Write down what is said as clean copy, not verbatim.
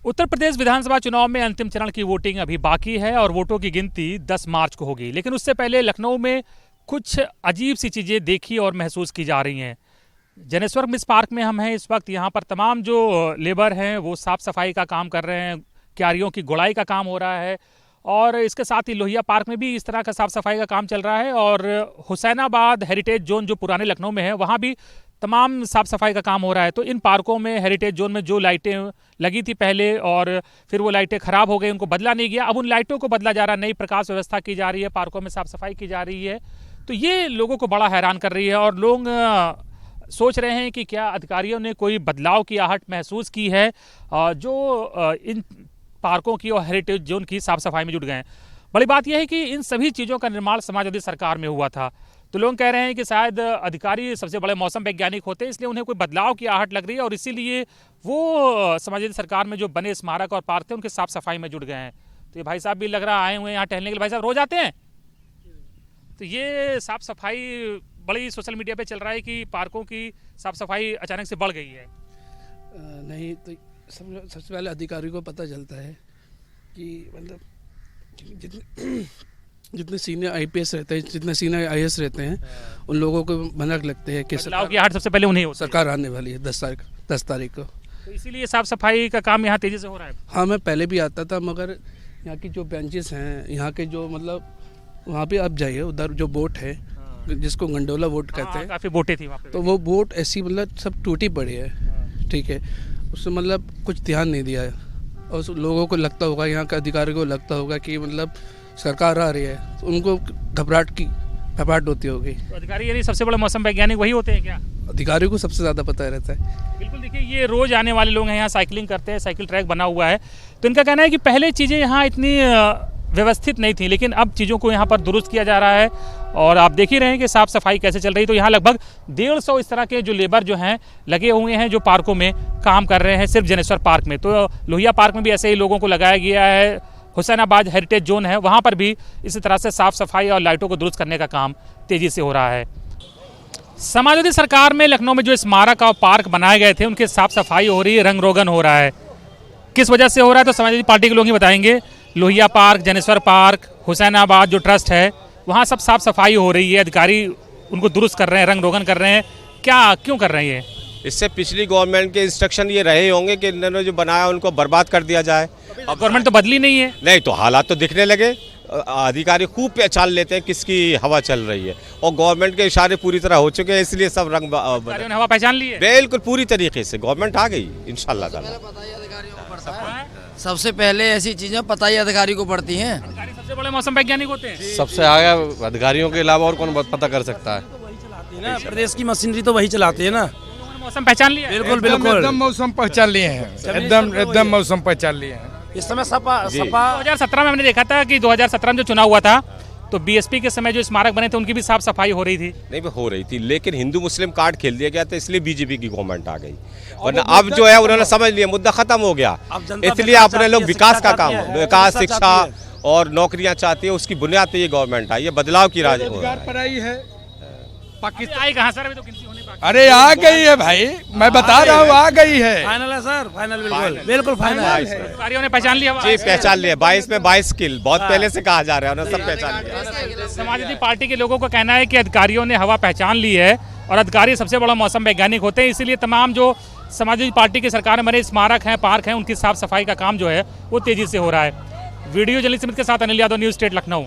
उत्तर प्रदेश विधानसभा चुनाव में अंतिम चरण की वोटिंग अभी बाकी है और वोटों की गिनती 10 मार्च को होगी। लेकिन उससे पहले लखनऊ में कुछ अजीब सी चीज़ें देखी और महसूस की जा रही हैं। जनेश्वर मिस पार्क में हम हैं इस वक्त। यहाँ पर तमाम जो लेबर हैं वो साफ़ सफाई का काम कर रहे हैं, क्यारियों की गुड़ाई का काम हो रहा है और इसके साथ ही लोहिया पार्क में भी इस तरह का साफ़ सफाई का काम चल रहा है। और हुसैनाबाद हेरिटेज जोन जो पुराने लखनऊ में है वहाँ भी तमाम साफ़ सफाई का काम हो रहा है। तो इन पार्कों में हेरिटेज जोन में जो लाइटें लगी थी पहले और फिर वो लाइटें ख़राब हो गई, उनको बदला नहीं गया, अब उन लाइटों को बदला जा रहा है, नई प्रकाश व्यवस्था की जा रही है, पार्कों में साफ़ सफाई की जा रही है। तो ये लोगों को बड़ा हैरान कर रही है और लोग सोच रहे हैं कि क्या अधिकारियों ने कोई बदलाव की आहट महसूस की है जो इन पार्कों की और हेरिटेज जोन की साफ़ सफाई में जुट गए हैं। बड़ी बात यह है कि इन सभी चीज़ों का निर्माण समाजवादी सरकार में हुआ था। तो लोग कह रहे हैं कि शायद अधिकारी सबसे बड़े मौसम वैज्ञानिक होते हैं, इसलिए उन्हें कोई बदलाव की आहट लग रही है और इसीलिए वो समाजवादी सरकार में जो बने स्मारक और पार्क थे उनकी साफ़ सफाई में जुट गए हैं। तो ये भाई साहब भी लग रहा आए हुए हैं यहाँ टहलने के लिए। भाई साहब रोज आते हैं? तो ये साफ़ सफाई बड़ी सोशल मीडिया पे चल रहा है कि पार्कों की साफ़ सफाई अचानक से बढ़ गई है। नहीं तो सबसे पहले अधिकारी को पता चलता है कि मतलब जितने सीनियर आईपीएस रहते हैं, जितने सीनियर आईएएस रहते हैं, उन लोगों को भनक लगते हैं कि बदलाव की आहट सबसे पहले उन्हें होती है। सरकार आने वाली है 10 तारीख को। तो इसीलिए साफ़ सफाई का काम यहाँ तेज़ी से हो रहा है। हाँ, मैं पहले भी आता था, मगर यहाँ की जो बेंचेस हैं, यहाँ के जो मतलब वहाँ पे आप जाइए, उधर जो बोट है जिसको गंडोला बोट कहते हैं, काफ़ी बोटें थी वहाँ पे। तो वो बोट ऐसी मतलब सब टूटी पड़ी है। ठीक है, उसमें मतलब कुछ ध्यान नहीं दिया है और लोगों को लगता होगा, यहाँ के अधिकारी को लगता होगा कि मतलब सरकार आ रही है, तो उनको घबराहट होती होगी। तो अधिकारी यानी सबसे बड़े मौसम वैज्ञानिक वही होते हैं क्या? अधिकारियों को सबसे ज़्यादा पता रहता है। बिल्कुल, देखिए ये रोज़ आने वाले लोग हैं, यहाँ साइकिलिंग करते हैं, साइकिल ट्रैक बना हुआ है। तो इनका कहना है कि पहले चीज़ें यहाँ इतनी व्यवस्थित नहीं थी, लेकिन अब चीज़ों को यहाँ पर दुरुस्त किया जा रहा है और आप देख ही रहे हैं कि साफ़ सफाई कैसे चल रही है। तो यहाँ लगभग 150 इस तरह के जो लेबर जो हैं लगे हुए हैं जो पार्कों में काम कर रहे हैं, सिर्फ जनेश्वर पार्क में। तो लोहिया पार्क में भी ऐसे ही लोगों को लगाया गया है। हुसैनाबाद हेरिटेज जोन है, वहाँ पर भी इसी तरह से साफ़ सफाई और लाइटों को दुरुस्त करने का काम तेज़ी से हो रहा है। समाजवादी सरकार में लखनऊ में जो स्मारक और पार्क बनाए गए थे उनकी साफ़ सफाई हो रही है, रंग रोगन हो रहा है। किस वजह से हो रहा है तो समाजवादी पार्टी के लोग ही बताएंगे। लोहिया पार्क, जनेश्वर पार्क, हुसैनाबाद जो ट्रस्ट है वहाँ सब साफ़ सफाई हो रही है, अधिकारी उनको दुरुस्त कर रहे हैं, रंग रोगन कर रहे हैं। क्यों कर रहे हैं? इससे पिछली गवर्नमेंट के इंस्ट्रक्शन ये रहे होंगे कि इन्होंने जो बनाया उनको बर्बाद कर दिया जाए। अब गवर्नमेंट तो बदली नहीं है। नहीं तो हालात तो दिखने लगे। अधिकारी खूब पहचान लेते हैं किसकी हवा चल रही है और गवर्नमेंट के इशारे पूरी तरह हो चुके हैं, इसलिए सब रंग हवा पहचान ली है। बिल्कुल पूरी तरीके से गवर्नमेंट आ गई इंशाल्लाह ताला। सबसे पहले ऐसी चीजें पता ही अधिकारी को पड़ती हैं। अधिकारी सबसे बड़े मौसम वैज्ञानिक होते हैं। सबसे आगे अधिकारियों के अलावा और कौन पता कर सकता है? प्रदेश की मशीनरी तो वही चलाती है ना। मौसम पहचान लिया? बिल्कुल बिल्कुल, एकदम मौसम पहचान लिए हैं, एकदम मौसम पहचान लिए हैं। इस समय सपा 2017 में हमने देखा था कि 2017 में जो चुनाव हुआ था तो बीएसपी के समय जो स्मारक बने थे उनकी भी साफ सफाई हो रही थी। नहीं हो रही थी, लेकिन हिंदू मुस्लिम कार्ड खेल दिया गया था, इसलिए बीजेपी की गवर्नमेंट आ गई। वरना अब जो है उन्होंने समझ लिया, मुद्दा खत्म हो गया। इसलिए अपने लोग विकास का काम, विकास, शिक्षा और नौकरियां चाहती है, उसकी बुनियाद पे ये गवर्नमेंट आई है, बदलाव की राज पर आई है। पाकिस्तान आई कहाँ सर? अभी तो गिनती होने बाकी। अरे आ गई है भाई, मैं बता रहा हूँ आ गई है। फाइनल है सर, फाइनल बिल्कुल फाइनल है। अधिकारियों ने पहचान लिया? जी पहचान लिया, 22 में 22 किल, बहुत पहले से कहा जा रहा है, उन्होंने सब पहचान लिया। समाजवादी पार्टी के लोगों का कहना है कि अधिकारियों ने हवा पहचान ली है और अधिकारी सबसे बड़ा मौसम वैज्ञानिक होते हैं, इसीलिए तमाम जो समाजवादी पार्टी की सरकार में बने स्मारक हैं, पार्क हैं, उनकी साफ सफाई का काम जो है वो तेजी से हो रहा है। वीडियो जर्नलिस्ट के साथ अनिल यादव, न्यूज़ स्टेट लखनऊ।